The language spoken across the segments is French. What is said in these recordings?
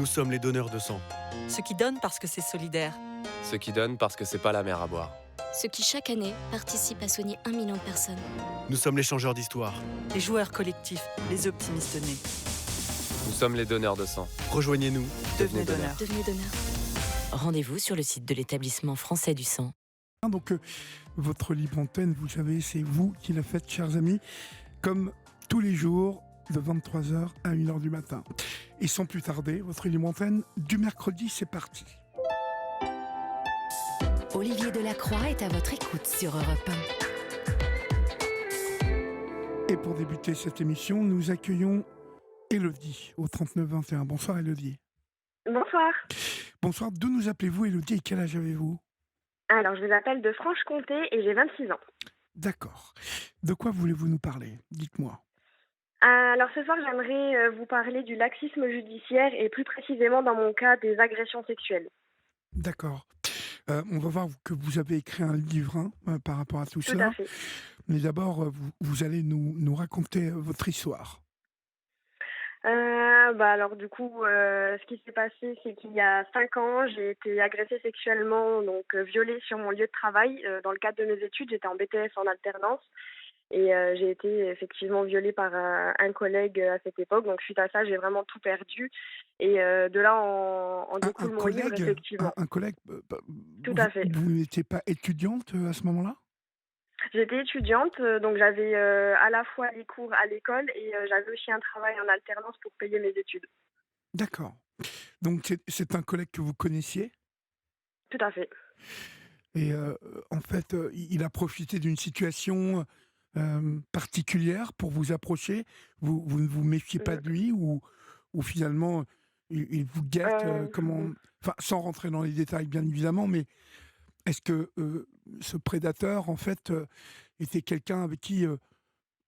Nous sommes les donneurs de sang. Ceux qui donnent parce que c'est solidaire. Ceux qui donnent parce que c'est pas la mer à boire. Ceux qui, chaque année, participent à soigner 1 million de personnes. Nous sommes les changeurs d'histoire. Les joueurs collectifs, les optimistes nés. Nous sommes les donneurs de sang. Rejoignez-nous. Devenez donneurs. Devenez donneur. Rendez-vous sur le site de l'établissement français du sang. Donc, votre libre antenne, vous savez, c'est vous qui la faites, chers amis, comme tous les jours, de 23h à 1h du matin. Et sans plus tarder, votre libre antenne du mercredi, c'est parti. Olivier Delacroix est à votre écoute sur Europe 1. Et pour débuter cette émission, nous accueillons Élodie au 3921. Bonsoir Élodie. Bonsoir. Bonsoir, d'où nous appelez-vous Élodie et quel âge avez-vous ? Alors, je vous appelle de Franche-Comté et j'ai 26 ans. D'accord. De quoi voulez-vous nous parler ? Dites-moi. Alors, ce soir, j'aimerais vous parler du laxisme judiciaire et plus précisément, dans mon cas, des agressions sexuelles. D'accord. On va voir que vous avez écrit un livre par rapport à tout Tout cela. à fait. Mais d'abord, vous allez nous raconter votre histoire. Alors du coup, ce qui s'est passé, c'est qu'il y a 5 ans, j'ai été agressée sexuellement, donc violée sur mon lieu de travail. Dans le cadre de mes études, j'étais en BTS en alternance et j'ai été effectivement violée par un collègue à cette époque. Donc suite à ça, j'ai vraiment tout perdu. Et de là, en découle mon livre, effectivement. Un collègue. Tout à fait. Vous n'étiez pas étudiante à ce moment-là ? J'étais étudiante, donc j'avais à la fois les cours à l'école et j'avais aussi un travail en alternance pour payer mes études. D'accord. Donc c'est un collègue que vous connaissiez ? Tout à fait. Et en fait, il a profité d'une situation particulière pour vous approcher. Vous ne vous méfiez pas de lui ou finalement il vous guette comment... Enfin, sans rentrer dans les détails bien évidemment, mais est-ce que ce prédateur en fait était quelqu'un avec qui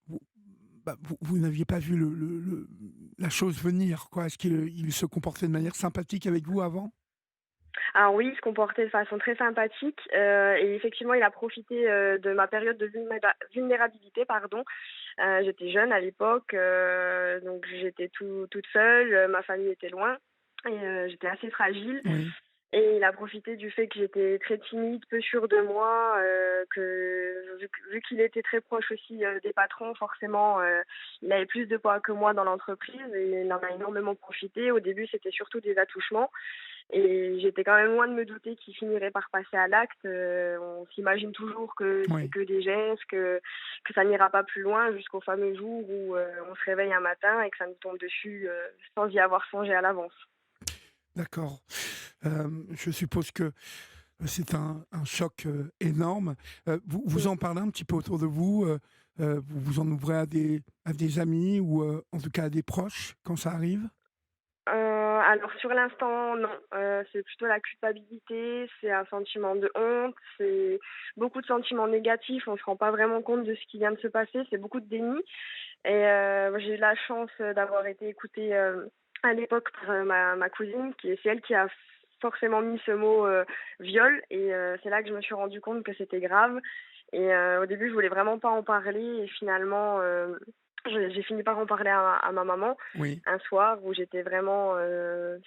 vous n'aviez pas vu la chose venir, quoi ? Est-ce qu'il se comportait de manière sympathique avec vous avant ? Alors oui, il se comportait de façon très sympathique et effectivement, il a profité de ma période de vulnérabilité, pardon. J'étais jeune à l'époque, donc j'étais toute seule, ma famille était loin et j'étais assez fragile. Oui. Et il a profité du fait que j'étais très timide, peu sûre de moi, que vu qu'il était très proche aussi des patrons, forcément, il avait plus de poids que moi dans l'entreprise et il en a énormément profité. Au début, c'était surtout des attouchements et j'étais quand même loin de me douter qu'il finirait par passer à l'acte. On s'imagine toujours que c'est que des gestes, que ça n'ira pas plus loin jusqu'au fameux jour où on se réveille un matin et que ça nous tombe dessus sans y avoir songé à l'avance. D'accord. Je suppose que c'est un choc énorme. Vous en parlez un petit peu autour de vous. Vous en ouvrez à des amis ou en tout cas à des proches quand ça arrive ? Alors sur l'instant, non. C'est plutôt la culpabilité, c'est un sentiment de honte, c'est beaucoup de sentiments négatifs. On se rend pas vraiment compte de ce qui vient de se passer. C'est beaucoup de déni. Et j'ai eu la chance d'avoir été écoutée à l'époque par ma cousine, c'est elle qui a forcément mis ce mot viol. Et c'est là que je me suis rendu compte que c'était grave. Et au début, je voulais vraiment pas en parler. Et finalement, j'ai fini par en parler à ma maman un soir où j'étais vraiment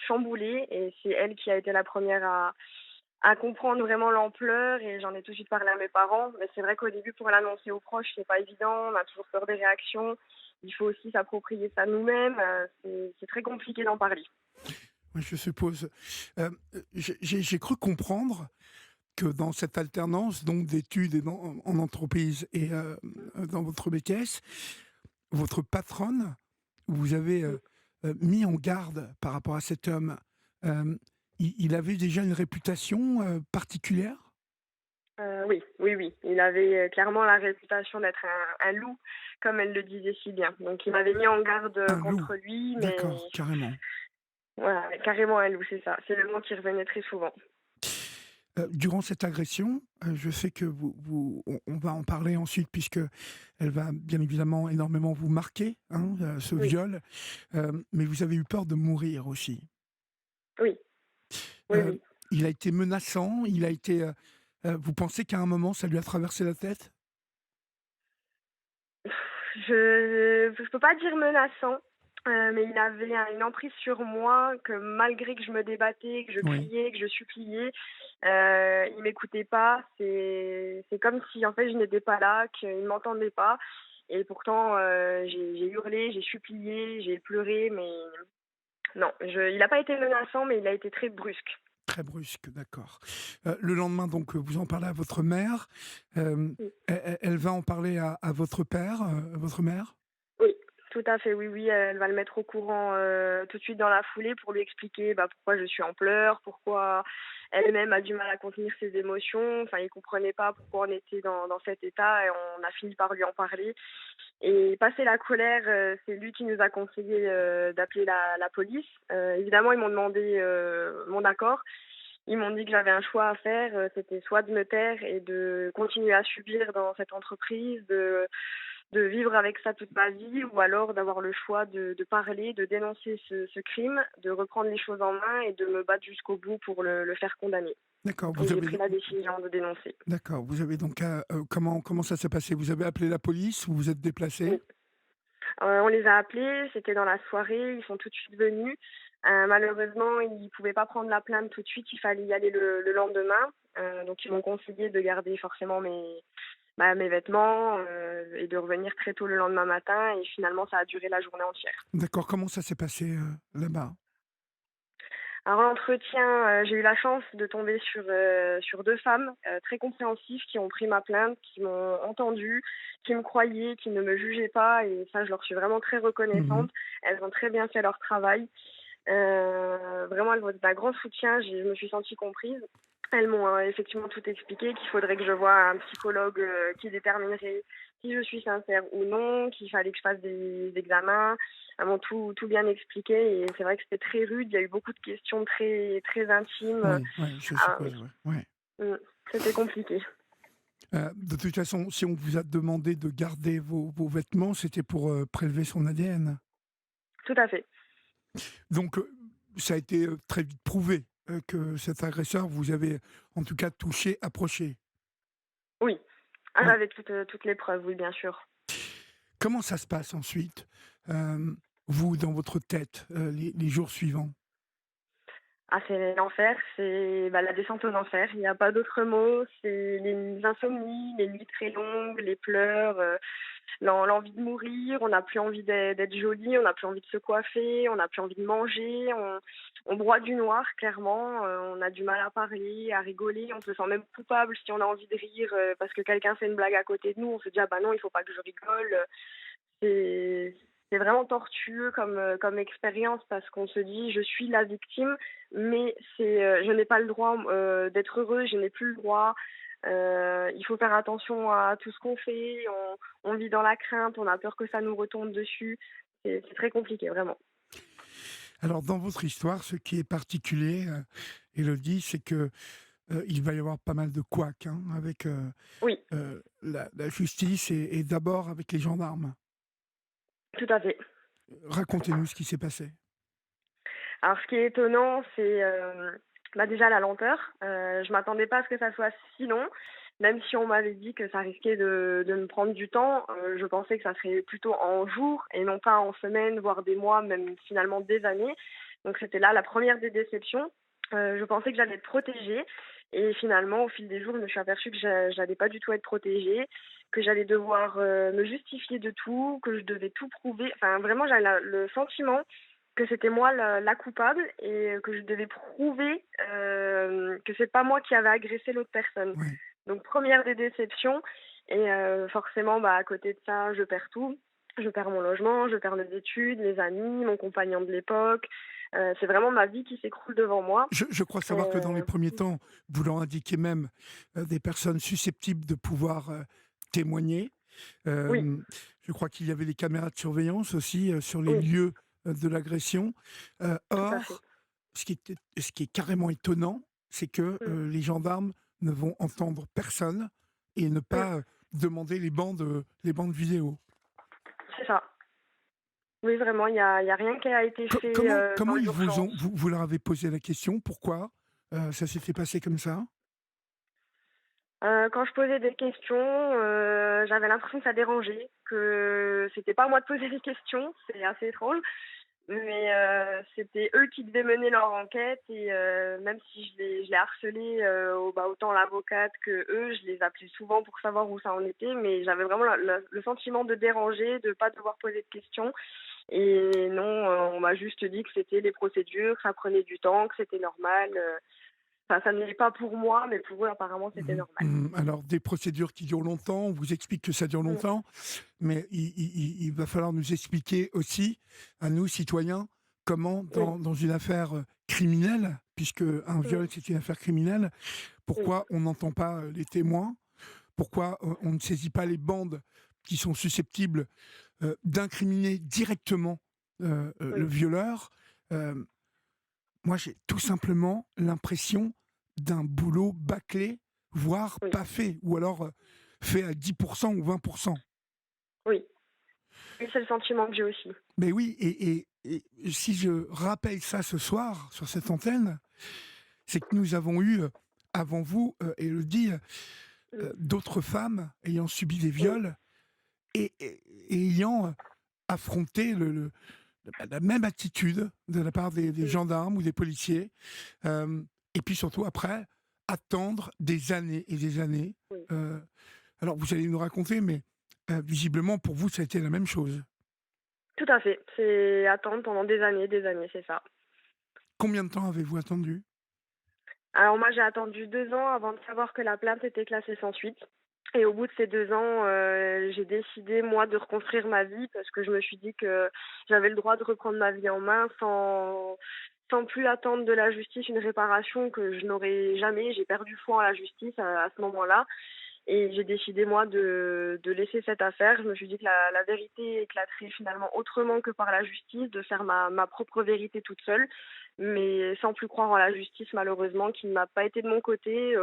chamboulée. Et c'est elle qui a été la première à comprendre vraiment l'ampleur. Et j'en ai tout de suite parlé à mes parents. Mais c'est vrai qu'au début, pour l'annoncer aux proches, c'est pas évident. On a toujours peur des réactions. Il faut aussi s'approprier ça nous-mêmes. C'est très compliqué d'en parler. Oui, je suppose. J'ai cru comprendre que dans cette alternance donc d'études et en entreprise et dans votre BTS, votre patronne vous avez mis en garde par rapport à cet homme. Il avait déjà une réputation particulière ? Oui. Il avait clairement la réputation d'être un loup, comme elle le disait si bien. Donc il m'avait mis en garde contre lui. Mais... D'accord, carrément. Voilà, carrément un loup, c'est ça. C'est le mot qui revenait très souvent. Durant cette agression, je sais que on va en parler ensuite puisque elle va bien évidemment énormément vous marquer, ce viol. Mais vous avez eu peur de mourir aussi. Oui. Il a été menaçant. Il a été. Vous pensez qu'à un moment, ça lui a traversé la tête ? Je peux pas dire menaçant. Mais il avait une emprise sur moi que malgré que je me débattais, que je Oui. criais, que je suppliais, il m'écoutait pas. C'est comme si, en fait, je n'étais pas là, qu'il ne m'entendait pas et pourtant, j'ai hurlé, j'ai supplié, j'ai pleuré, mais non, il n'a pas été menaçant, mais il a été très brusque. Très brusque, d'accord. Le lendemain, donc, vous en parlez à votre mère. Mmh. Elle va en parler à votre père, votre mère? Oui, tout à fait, oui, oui, elle va le mettre au courant, tout de suite dans la foulée pour lui expliquer, bah, pourquoi je suis en pleurs, pourquoi elle-même a du mal à contenir ses émotions. Enfin, il comprenait pas pourquoi on était dans cet état et on a fini par lui en parler et passé la colère, c'est lui qui nous a conseillé, d'appeler la police. Évidemment, ils m'ont demandé, mon accord. Ils m'ont dit que j'avais un choix à faire, c'était soit de me taire et de continuer à subir dans cette entreprise, de vivre avec ça toute ma vie ou alors d'avoir le choix de parler, de dénoncer ce crime, de reprendre les choses en main et de me battre jusqu'au bout pour le faire condamner. D'accord, Et j'ai pris la décision de dénoncer. vous avez donc, comment ça s'est passé? Vous avez appelé la police ou vous êtes déplacé? Oui. On les a appelés, c'était dans la soirée, ils sont tout de suite venus. Malheureusement, ils ne pouvaient pas prendre la plainte tout de suite, il fallait y aller le lendemain. Donc ils m'ont conseillé de garder forcément mes vêtements, et de revenir très tôt le lendemain matin et finalement ça a duré la journée entière. D'accord, comment ça s'est passé, là-bas? Alors l'entretien, j'ai eu la chance de tomber sur 2 femmes, très compréhensives qui ont pris ma plainte, qui m'ont entendue, qui me croyaient, qui ne me jugeaient pas et ça je leur suis vraiment très Mmh. reconnaissante. Elles ont très bien fait leur travail. Vraiment elles m'ont été d'un grand soutien, je me suis sentie comprise. Elles m'ont, effectivement tout expliqué, qu'il faudrait que je voie un psychologue, qui déterminerait si je suis sincère ou non, qu'il fallait que je fasse des examens. Elles m'ont tout bien expliqué et c'est vrai que c'était très rude. Il y a eu beaucoup de questions très très intimes, Oui, oui, je ah, suppose, ouais, ouais. mmh, c'était compliqué. De toute façon, si on vous a demandé de garder vos vêtements, c'était pour, prélever son ADN? Tout à fait. Donc, ça a été, très vite prouvé, que cet agresseur vous avait, en tout cas, touché, approché? Oui. Ah, Ouais. j'avais toutes les preuves, oui, bien sûr. Comment ça se passe ensuite, vous, dans votre tête, les jours suivants? Ah, c'est l'enfer, c'est, bah, la descente aux enfers. Il n'y a pas d'autre mot. C'est les insomnies, les nuits très longues, les pleurs, l'envie de mourir. On n'a plus envie d'être jolie, on n'a plus envie de se coiffer, on n'a plus envie de manger. On broie du noir, clairement. On a du mal à parler, à rigoler. On se sent même coupable si on a envie de rire parce que quelqu'un fait une blague à côté de nous. On se dit ah bah non, il faut pas que je rigole. C'est c'est vraiment tortueux comme expérience parce qu'on se dit: «Je suis la victime, mais je n'ai pas le droit, d'être heureuse, je n'ai plus le droit». Il faut faire attention à tout ce qu'on fait, on vit dans la crainte, on a peur que ça nous retombe dessus. C'est très compliqué, vraiment. Alors, dans votre histoire, ce qui est particulier, Élodie, c'est que, il va y avoir pas mal de couacs, hein, avec, Oui, la justice et d'abord avec les gendarmes. tout à fait. Racontez-nous ce qui s'est passé. Alors ce qui est étonnant, c'est, bah, déjà la lenteur. Je m'attendais pas à ce que ça soit si long, même si on m'avait dit que ça risquait de me prendre du temps, je pensais que ça serait plutôt en jours et non pas en semaines, voire des mois, même finalement des années. Donc c'était là la première des déceptions. Je pensais que j'allais être protégée et finalement au fil des jours, je me suis aperçue que j'allais pas du tout être protégée, que j'allais devoir, me justifier de tout, que je devais tout prouver. Enfin vraiment j'avais le sentiment que c'était moi la coupable et que je devais prouver, que c'est pas moi qui avais agressé l'autre personne. Oui. Donc première des déceptions et forcément, bah, à côté de ça, je perds tout. Je perds mon logement, je perds mes études, mes amis, mon compagnon de l'époque. C'est vraiment ma vie qui s'écroule devant moi. Je crois savoir que dans les Heu, premiers temps, vous leur indiquiez même, des personnes susceptibles de pouvoir, témoigner. oui, Hem, je crois qu'il y avait des caméras de surveillance aussi, sur les oui, lieux, de l'agression. tout à fait. Or, ce qui est carrément étonnant, c'est que, Mmh, les gendarmes ne vont entendre personne et ne mmh, pas, demander les bandes vidéo. c'est ça. Oui, vraiment, il y a rien qui a été Co fait, comment dans ils vous ont, l'urgence. vous leur avez posé la question? Pourquoi, ça s'était passé comme ça? Quand je posais des questions, j'avais l'impression que ça dérangeait, que c'était pas à moi de poser des questions, c'est assez étrange. Mais c'était eux qui devaient mener leur enquête et même si je les harcelais, autant l'avocate qu'eux, je les appelais souvent pour savoir où ça en était, mais j'avais vraiment le sentiment de déranger, de pas devoir poser de questions et non, on m'a juste dit que c'était les procédures, que ça prenait du temps, que c'était normal, enfin ça ne l'est pas pour moi, mais pour eux apparemment c'était normal. Alors, des procédures qui durent longtemps, on vous explique que ça dure Mmh. longtemps, mais il va falloir nous expliquer aussi, à nous, citoyens, comment, Oui, dans une affaire criminelle, puisque un mmh, viol, c'est une affaire criminelle, oui, pourquoi on n'entend pas les témoins, pourquoi on ne saisit pas les bandes qui sont susceptibles d'incriminer directement le oui, violeur. Euh, Moi, j'ai tout simplement l'impression d'un boulot bâclé, voire oui, pas fait, ou alors fait à 10% ou 20%. oui. Oui, c'est le sentiment que j'ai aussi. Mais oui, et si je rappelle ça ce soir, sur cette antenne, c'est que nous avons eu, avant vous, Élodie, Mmh, d'autres femmes ayant subi des oui, viols et ayant affronté la même attitude de la part des mmh, gendarmes ou des policiers. Et puis surtout, après, attendre des années et des années. oui. Euh, alors, vous allez nous raconter, mais visiblement, pour vous, ça a été la même chose. Tout à fait, c'est attendre pendant des années, c'est ça. Combien de temps avez-vous attendu? Alors moi, j'ai attendu 2 ans avant de savoir que la plainte était classée sans suite et au bout de ces 2 ans, j'ai décidé, moi, de reconstruire ma vie parce que je me suis dit que j'avais le droit de reprendre ma vie en main sans plus attendre de la justice une réparation que je n'aurais jamais. J'ai perdu foi en la justice à ce moment-là et j'ai décidé, moi, de laisser cette affaire. Je me suis dit que la vérité éclaterait finalement autrement que par la justice, de faire ma propre vérité toute seule, mais sans plus croire en la justice, malheureusement, qui ne m'a pas été de mon côté.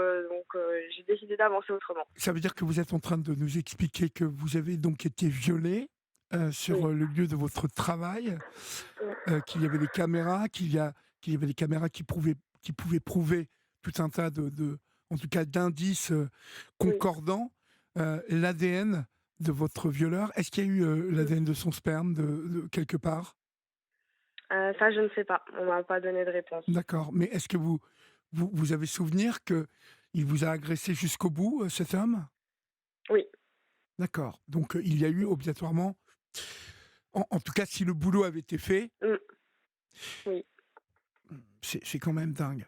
J'ai décidé d'avancer autrement. Ça veut dire que vous êtes en train de nous expliquer que vous avez donc été violée sur Oui, le lieu de votre travail, qu'il y avait des caméras, qu'il y avait des caméras qui pouvaient prouver tout un tas en tout cas d'indices oui. concordants. L'ADN de votre violeur, est-ce qu'il y a eu l'ADN de son sperme de quelque part? Ça, je ne sais pas. On m'a pas donné de réponse. D'accord. Mais est-ce que vous avez souvenir que il vous a agressé jusqu'au bout, cet homme? Oui, D'accord. Donc il y a eu obligatoirement, en tout cas, si le boulot avait été fait, mmh, oui. c'est quand même dingue.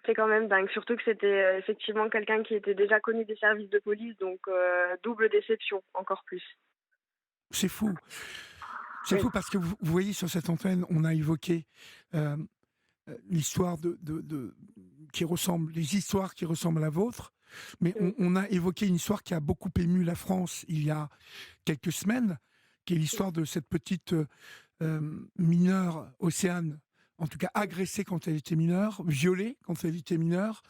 C'est quand même dingue, surtout que c'était, effectivement quelqu'un qui était déjà connu des services de police, donc double déception, encore plus. C'est fou. C'est Oui, fou parce que vous voyez, sur cette antenne, on a évoqué euh, l'histoire qui ressemble, les histoires qui ressemblent à la vôtre, mais mmh, on a évoqué une histoire qui a beaucoup ému la France il y a quelques semaines, qui est l'histoire de cette petite mineure, Océane, en tout cas agressée quand elle était mineure, violée quand elle était mineure,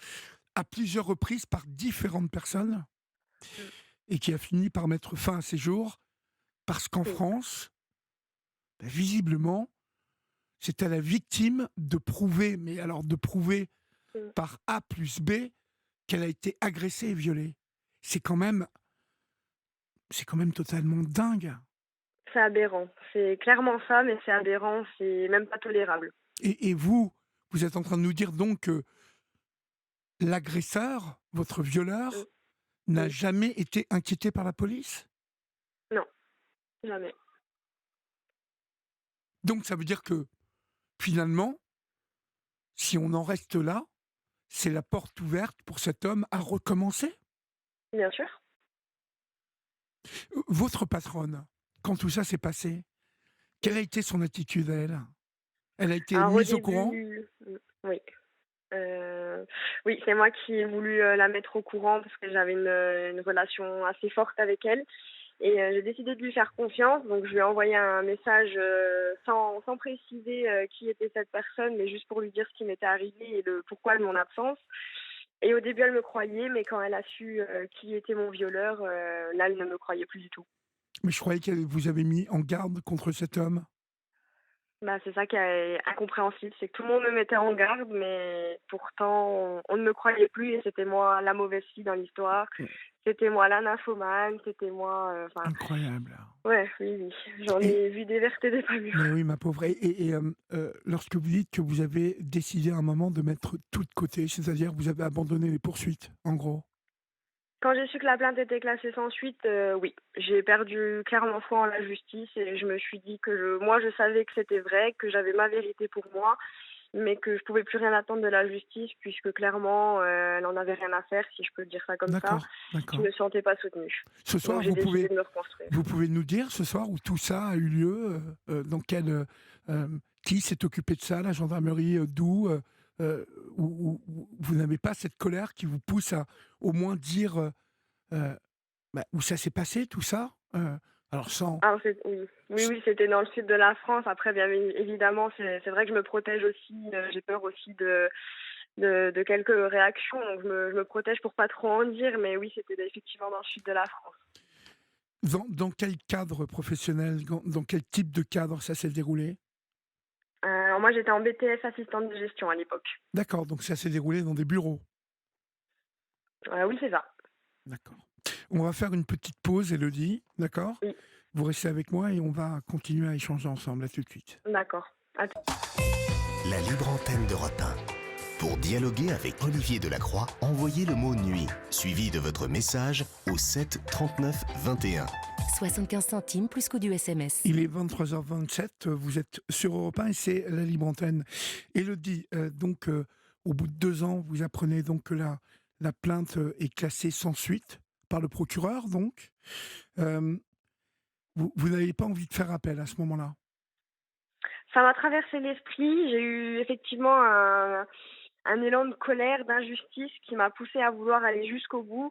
à plusieurs reprises par différentes personnes, mmh, et qui a fini par mettre fin à ses jours, parce qu'en oui, France, visiblement, c'est à la victime de prouver, mais alors de prouver mmh. par A plus B, qu'elle a été agressée et violée. C'est quand même, c'est quand même totalement dingue. C'est aberrant. C'est clairement ça, mais c'est aberrant, c'est même pas tolérable. Et vous êtes en train de nous dire donc que l'agresseur, votre Mmh, violeur, n'a oui. jamais été inquiété par la police? Non, jamais. Donc ça veut dire que, finalement, si on en reste là, c'est la porte ouverte pour cet homme à recommencer? Bien sûr. Votre patronne, quand tout ça s'est passé, quelle Mmh. a été son attitude à elle? Elle a été Alors au mise au courant? début oui. Oui, c'est moi qui ai voulu, la mettre au courant parce que j'avais une relation assez forte avec elle et j'ai décidé de lui faire confiance. Donc je lui ai envoyé un message, sans préciser, qui était cette personne, mais juste pour lui dire ce qui m'était arrivé et le pourquoi de mon absence. Et au début, elle me croyait, mais quand elle a su, qui était mon violeur, là, elle ne me croyait plus du tout. Mais je croyais qu'elle vous avait mis en garde contre cet homme. Bah, c'est ça qui est incompréhensible, c'est que tout le monde me mettait en garde, mais pourtant on ne me croyait plus et c'était moi la mauvaise fille dans l'histoire. Mmh. C'était moi la nymphomane, c'était moi, enfin Incroyable. ouais, oui, oui, j'en Et ai vu des vertes et des pas mais mûres. oui, ma pauvre. Lorsque vous dites que vous avez décidé à un moment de mettre tout de côté, c'est-à-dire que vous avez abandonné les poursuites, en gros? Quand j'ai su que la plainte était classée sans suite, oui, j'ai perdu clairement foi en la justice et je me suis dit que moi je savais que c'était vrai, que j'avais ma vérité pour moi, mais que je pouvais plus rien attendre de la justice puisque clairement, elle en avait rien à faire, si je peux dire ça comme ça. D'accord, Je d'accord. me sentais pas soutenue. Ce Donc soir, j'ai décidé de me reconstruire. vous pouvez nous dire, ce soir, où tout ça a eu lieu, dans quel, qui s'est occupé de ça? La gendarmerie, d'où? Où vous n'avez pas cette colère qui vous pousse à, au moins, dire, heu, bah, où ça s'est passé tout ça? Alors sans Ah c'est oui, oui, s oui, c'était dans le sud de la France. Après bien évidemment, c'est vrai que je me protège aussi, j'ai peur aussi de quelques réactions, donc je me protège pour pas trop en dire, mais oui, c'était effectivement dans le sud de la France. dans quel cadre professionnel, dans quel type de cadre ça s'est déroulé? Moi, j'étais en BTS assistante de gestion à l'époque. D'accord, donc ça s'est déroulé dans des bureaux. Oui, c'est ça. D'accord. On va faire une petite pause, Élodie, d'accord? Oui, Vous restez avec moi et on va continuer à échanger ensemble. À tout de suite. d'accord. À La libre antenne d'Europe 1. Pour dialoguer avec Olivier Delacroix, envoyez le mot nuit, suivi de votre message au 7 39 21. 75 centimes plus coût du SMS. Il est 23h27, vous êtes sur Europe 1 et c'est la libre antenne. Élodie, au bout de 2 ans, vous apprenez donc que la plainte est classée sans suite par le procureur, donc. Euh, vous n'avez pas envie de faire appel à ce moment-là? Ça m'a traversé l'esprit. J'ai eu effectivement un élan de colère, d'injustice qui m'a poussée à vouloir aller jusqu'au bout.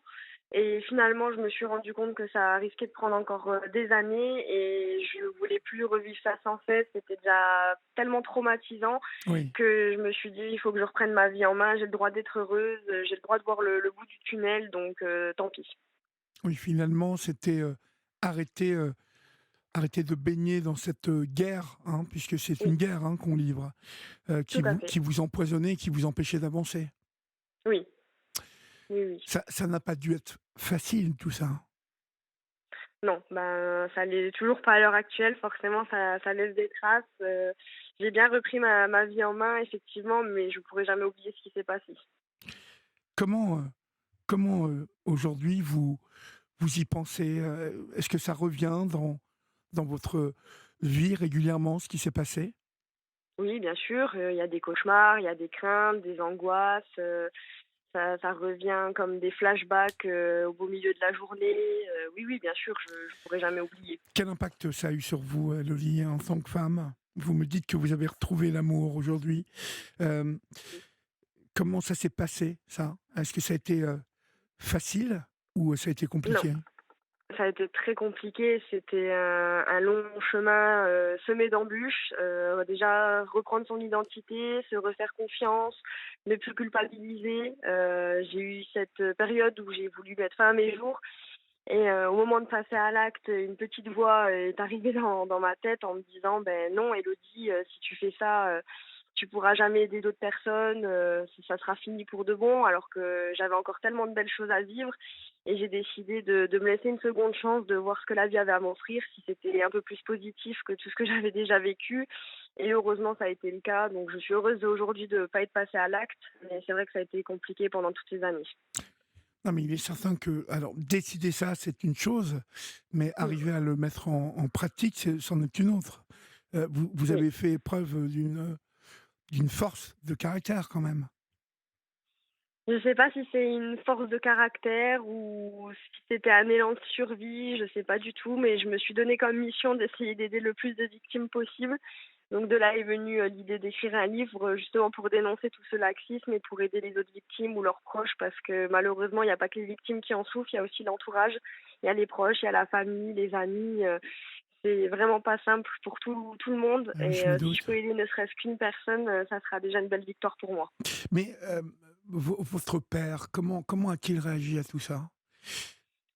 Et finalement, je me suis rendu compte que ça risquait de prendre encore des années et je voulais plus revivre ça sans cesse. C'était déjà tellement traumatisant Oui. que je me suis dit, il faut que je reprenne ma vie en main. J'ai le droit d'être heureuse, j'ai le droit de voir le bout du tunnel, donc tant pis. Oui, finalement, c'était arrêter, arrêter de baigner dans cette guerre, hein, puisque c'est Oui, une guerre, hein, qu'on livre, tout à fait. qui vous empoisonnait, qui vous empêchait d'avancer. Oui, oui, oui. Ça n'a pas dû être facile, tout ça. Non, ben, ça l'est toujours pas à l'heure actuelle. Forcément, ça laisse des traces. J'ai bien repris ma vie en main, effectivement, mais je pourrai jamais oublier ce qui s'est passé. Comment, aujourd'hui vous y pensez? Est-ce que ça revient dans votre vie régulièrement, ce qui s'est passé? Oui, bien sûr, il y a des cauchemars, il y a des craintes, des angoisses. Ça revient comme des flashbacks au beau milieu de la journée. Oui, oui, bien sûr, je pourrai jamais oublier. Quel impact ça a eu sur vous, Loli, en tant que femme? Vous me dites que vous avez retrouvé l'amour aujourd'hui. Hem, Comment ça s'est passé, ça? Est-ce que ça a été, facile ou ça a été Non. compliqué? Ça a été très compliqué, c'était un long chemin, semé d'embûches. Déjà reprendre son identité, se refaire confiance, ne plus culpabiliser. J'ai eu cette période où j'ai voulu mettre fin à mes jours et au moment de passer à l'acte, une petite voix est arrivée dans ma tête en me disant: «Ben non Élodie, si tu fais ça, tu pourras jamais aider d'autres personnes, ça sera fini pour de bon», alors que j'avais encore tellement de belles choses à vivre et j'ai décidé de me laisser une seconde chance, de voir ce que la vie avait à m'offrir, si c'était un peu plus positif que tout ce que j'avais déjà vécu et heureusement ça a été le cas, donc je suis heureuse aujourd'hui de ne pas être passée à l'acte, mais c'est vrai que ça a été compliqué pendant toutes ces années. Non, mais il est certain que, alors, décider ça, c'est une chose, mais Mmh, arriver à le mettre en pratique, c'en est une autre. Vous oui. avez fait preuve d'une force de caractère quand même. Je ne sais pas si c'est une force de caractère ou si c'était un élan de survie, je sais pas du tout, mais je me suis donné comme mission d'essayer d'aider le plus de victimes possible. Donc de là est venue l'idée d'écrire un livre justement pour dénoncer tout ce laxisme et pour aider les autres victimes ou leurs proches parce que malheureusement il n'y a pas que les victimes qui en souffrent, il y a aussi l'entourage, il y a les proches, il y a la famille, les amis. C'est vraiment pas simple pour tout le monde Ah oui, et je me si je doute. peux aider ne serait-ce qu'une personne, ça sera déjà une belle victoire pour moi. Mais votre père, comment a-t-il réagi à tout ça?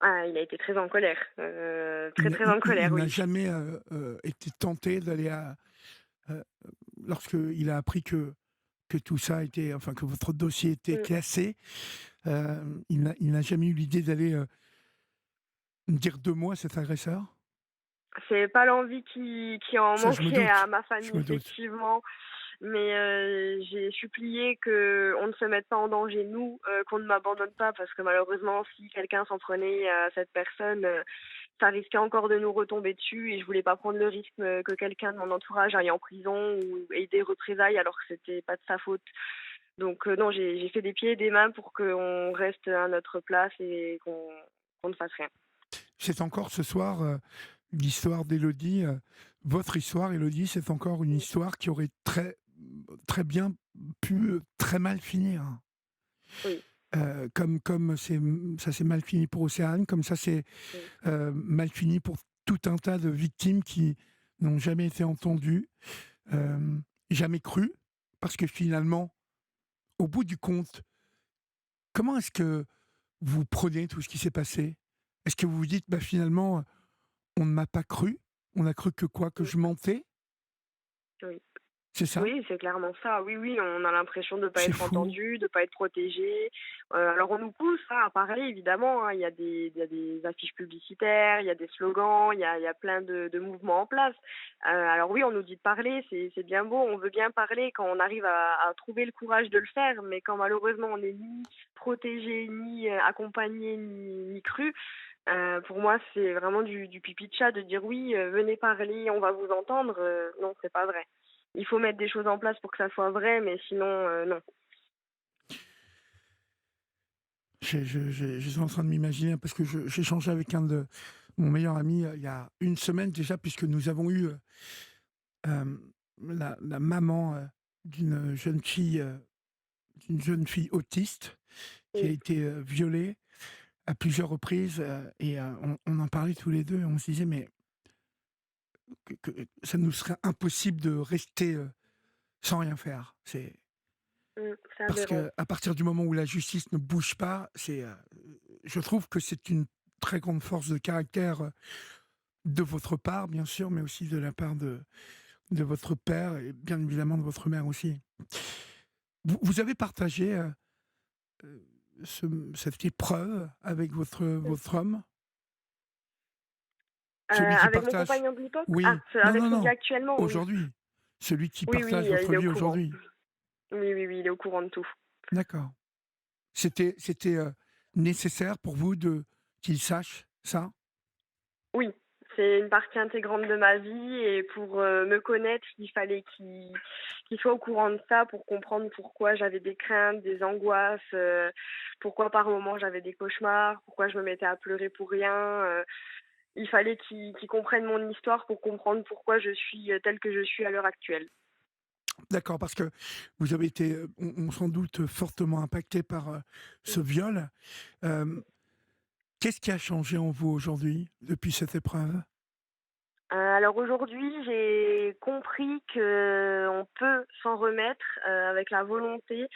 Ah, il a été très en colère, Il très, n'a très en colère, il n'a oui. jamais été tenté d'aller euh, lorsqu'il a appris que tout ça était, enfin que votre dossier était Mm. classé, il n'a jamais eu l'idée d'aller dire 2 mots à cet agresseur? C'est pas l'envie qui en Ça, je me manquait à doute, ma je famille, me doute. effectivement. Mais j'ai supplié qu'on ne se mette pas en danger, nous, qu'on ne m'abandonne pas, parce que malheureusement, si quelqu'un s'en prenait à cette personne, ça risquait encore de nous retomber dessus. Et je voulais pas prendre le risque que quelqu'un de mon entourage aille en prison ou ait des représailles alors que c'était pas de sa faute. Donc non, j'ai fait des pieds et des mains pour qu'on reste à notre place et qu'on ne fasse rien. C'est encore ce soir l'histoire d'Élodie, votre histoire, Élodie, c'est encore une histoire qui aurait très bien pu très mal finir. Oui. Ça s'est mal fini pour Océane, comme ça c'est Oui. mal fini pour tout un tas de victimes qui n'ont jamais été entendues, jamais crues, parce que finalement, au bout du compte, comment est-ce que vous prenez tout ce qui s'est passé? Est-ce que vous vous dites, bah, finalement, on ne m'a pas cru, on a cru que quoi? Que Oui. je mentais? Oui. C'est ça? Oui, c'est clairement ça. Oui, oui, on a l'impression de ne pas C'est être fou. entendu, de ne pas être protégé. Alors on nous pousse à parler, évidemment, hein. Il y a des affiches publicitaires, il y a des slogans, il y a plein de mouvements en place. Alors oui, on nous dit de parler, c'est bien beau, on veut bien parler quand on arrive à trouver le courage de le faire, mais quand malheureusement on n'est ni protégé, ni accompagné, ni cru, pour moi c'est vraiment du pipi de chat de dire oui, venez parler, on va vous entendre. Non, c'est pas vrai. Il faut mettre des choses en place pour que ça soit vrai, mais sinon, non. Je suis en train de m'imaginer, parce que j'ai échangé avec mon meilleur ami il y a une semaine déjà, puisque nous avons eu la maman d'une jeune fille, autiste qui a Oui, été violée à plusieurs reprises, et on en parlait tous les deux et on se disait, mais que ça nous serait impossible de rester sans rien faire. c'est Parce aberrant. que à partir du moment où la justice ne bouge pas, je trouve que c'est une très grande force de caractère de votre part, bien sûr, mais aussi de la part de votre père et bien évidemment de votre mère aussi. Vous avez partagé euh, cette épreuve avec votre homme, celui qui Avec mon partage. compagnon de l'époque? Ah, Oui, non, avec non, celui non, actuellement, oui. aujourd'hui, celui qui Oui, oui, partage votre il est au vie courant. aujourd'hui. Oui, oui, oui, il est au courant de tout. D'accord. C'était nécessaire pour vous qu'il sache ça? Oui, c'est une partie intégrante de ma vie et pour me connaître, il fallait qu'il soit au courant de ça pour comprendre pourquoi j'avais des craintes, des angoisses, pourquoi par moments j'avais des cauchemars, pourquoi je me mettais à pleurer pour rien. Il fallait qu'il comprenne mon histoire pour comprendre pourquoi je suis telle que je suis à l'heure actuelle. D'accord, parce que vous avez été, on sans doute fortement impacté par ce viol. Hem, Qu'est-ce qui a changé en vous aujourd'hui, depuis cette épreuve? Alors aujourd'hui, j'ai compris qu'on peut s'en remettre, avec la volonté.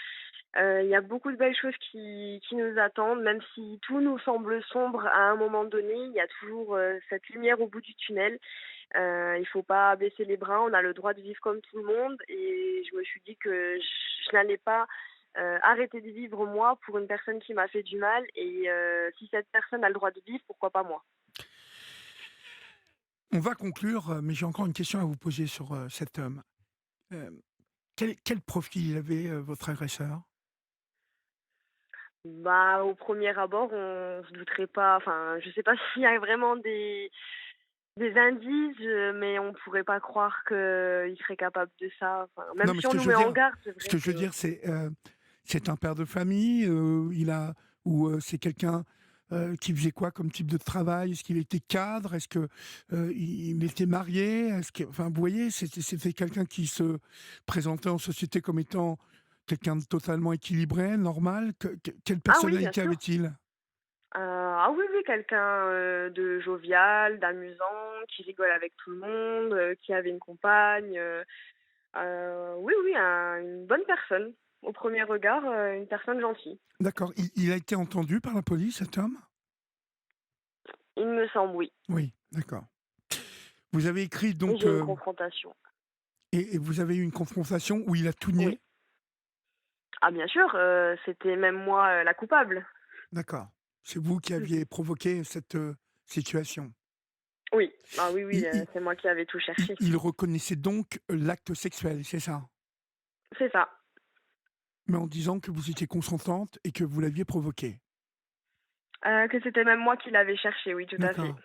Il y a beaucoup de belles choses qui nous attendent, même si tout nous semble sombre à un moment donné, il y a toujours, cette lumière au bout du tunnel. Il faut pas baisser les bras, on a le droit de vivre comme tout le monde et je me suis dit que je n'allais pas, arrêter de vivre moi pour une personne qui m'a fait du mal et si cette personne a le droit de vivre, pourquoi pas moi? On va conclure, mais j'ai encore une question à vous poser sur cet homme. Hem, quel profil il avait, votre agresseur? Bah, au premier abord, on se douterait pas, enfin, je sais pas s'il y a vraiment des indices, mais on pourrait pas croire qu'il serait capable de ça. Enfin, même Non, mais si on nous met en garde, c'est ce vrai que je veux que dire, c'est un père de famille, c'est quelqu'un, qui faisait quoi comme type de travail? Est-ce qu'il était cadre? Est-ce que, il était marié? Enfin, vous voyez, c'était quelqu'un qui se présentait en société comme étant quelqu'un de totalement équilibré, normal? Quelle ah oui, bien personnalité sûr. avait-il? Ah oui, oui, quelqu'un, de jovial, d'amusant, qui rigole avec tout le monde, qui avait une compagne, oui, oui, une bonne personne. Au premier regard, une personne gentille. D'accord. Il a été entendu par la police, cet homme? Il me semble, oui. Oui, d'accord. Vous avez écrit Et donc, j'ai eu une confrontation. Et vous avez eu une confrontation où il a tout nié? Oui. Ah bien sûr, c'était même moi, la coupable. D'accord. C'est vous qui Mmh. aviez provoqué cette, situation? Oui. Ah oui, oui, Il il c'est moi qui avais tout cherché. il reconnaissait donc l'acte sexuel, c'est ça? C'est ça. Mais en disant que vous étiez consentante et que vous l'aviez provoqué? Que c'était même moi qui l'avais cherché, oui, tout à fait. D'accord.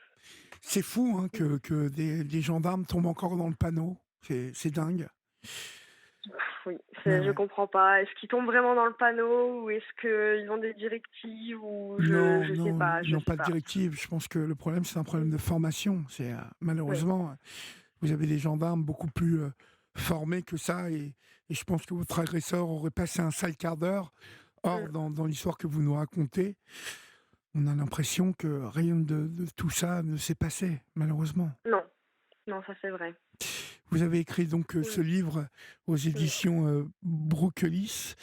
C'est fou, hein, que des gendarmes tombent encore dans le panneau. C'est dingue. Oui, Ouais, je ouais. comprends pas. Est-ce qu'ils tombent vraiment dans le panneau ou est-ce qu'ils ont des directives ou Non, je sais non, pas, ils je n'ont sais pas de pas. directive. Je pense que le problème, c'est un problème de formation. C'est, Oui, malheureusement, vous avez des gendarmes beaucoup plus, formés que ça et je pense que votre agresseur aurait passé un sale quart d'heure. Or, mmh, dans l'histoire que vous nous racontez, on a l'impression que rien de tout ça ne s'est passé, malheureusement. non, non, ça c'est vrai. Vous avez écrit donc, ce Mmh, livre aux mmh, éditions, donc Boukelis,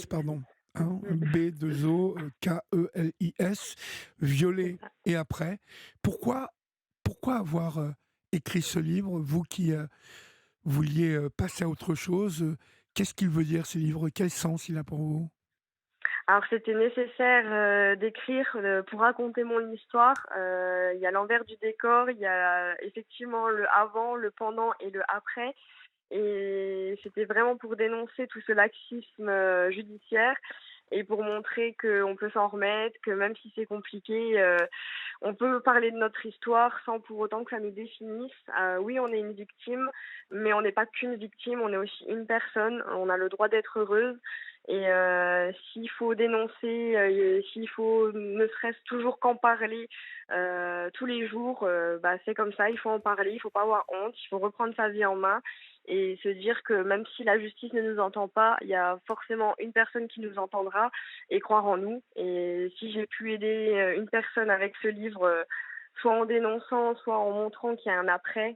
pardon, hein, mmh, B2O, Kelis, c'est Violet ça. et après. Pourquoi avoir, écrit ce livre? Vous qui, vouliez, passer à autre chose, qu'est-ce qu'il veut dire ce livre? Quel sens il a pour vous? Alors c'était nécessaire, d'écrire, pour raconter mon histoire. Il y a l'envers du décor, il y a effectivement le avant, le pendant et le après. Et c'était vraiment pour dénoncer tout ce laxisme, judiciaire et pour montrer qu'on peut s'en remettre, que même si c'est compliqué, on peut parler de notre histoire sans pour autant que ça nous définisse. Oui, on est une victime, mais on n'est pas qu'une victime, on est aussi une personne. On a le droit d'être heureuse et s'il faut dénoncer, s'il faut ne serait-ce toujours qu'en parler, tous les jours, bah, c'est comme ça, il faut en parler, il faut pas avoir honte, il faut reprendre sa vie en main et se dire que même si la justice ne nous entend pas, il y a forcément une personne qui nous entendra et croire en nous. Et si j'ai pu aider une personne avec ce livre, soit en dénonçant, soit en montrant qu'il y a un après,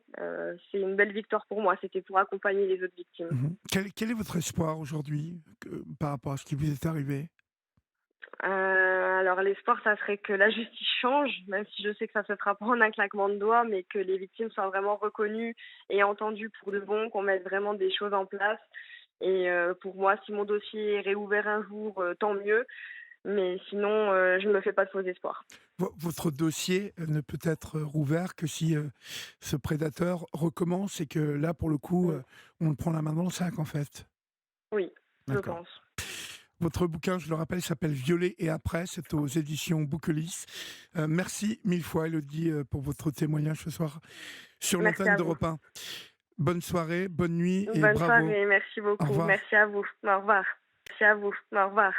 c'est une belle victoire pour moi. C'était pour accompagner les autres victimes. Mmh. Quel est votre espoir aujourd'hui, par rapport à ce qui vous est arrivé? Alors l'espoir, ça serait que la justice change, même si je sais que ça se fera pas en un claquement de doigts, mais que les victimes soient vraiment reconnues et entendues pour de bon, qu'on mette vraiment des choses en place. Et pour moi, si mon dossier est réouvert un jour, tant mieux, mais sinon, je ne me fais pas de faux espoirs. Votre dossier, ne peut être, rouvert que si, ce prédateur recommence et que là, pour le coup, Mmh. on prend la main dans le sac, en fait? Oui, je D'accord. pense. Votre bouquin, je le rappelle, s'appelle Violet et après, c'est aux éditions Boukelis. Merci mille fois, Élodie, pour votre témoignage ce soir sur Merci l'antenne à vous. d'Europe 1. Bonne soirée, bonne nuit et Bonne bravo. soirée, merci Au beaucoup. revoir. Merci à vous. Au revoir. Merci à vous. Au revoir.